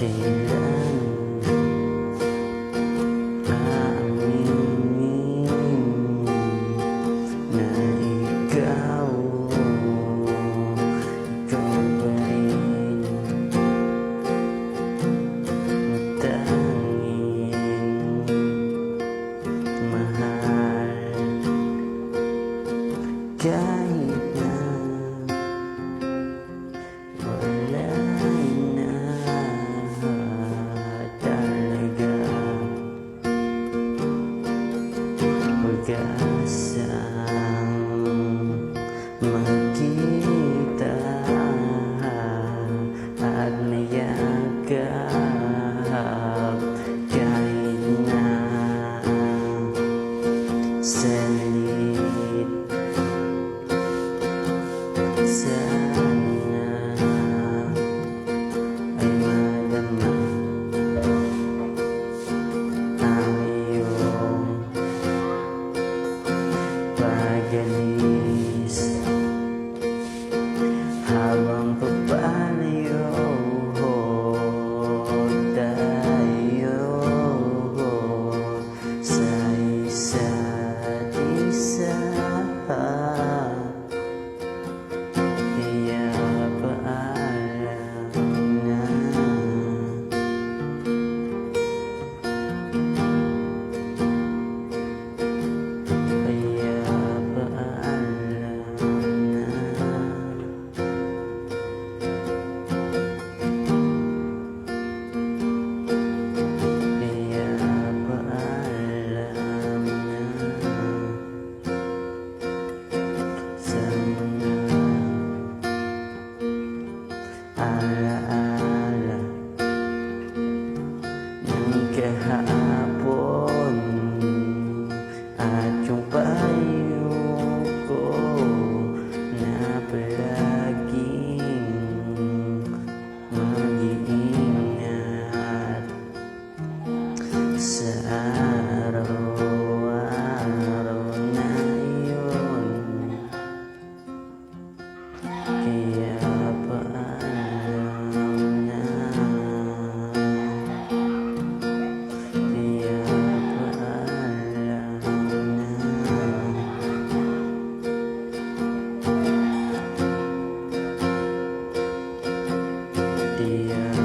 Kailan aaminin na ikaw pa rin tanging mahal, kahit na wala na talaga pag-asang magkita at mayakap, kahit na salit. Sana ay madama ang iyong pag-alis habang papalayo tayo sa isa't isa. Kaya paalam na, kaya paalam na, kaya paalam na sa mga alaala ng kahapon at yung payo ko na palaging mag-iingat sa araw-araw na iyon. Kaya paalam na, kaya paalam na, kaya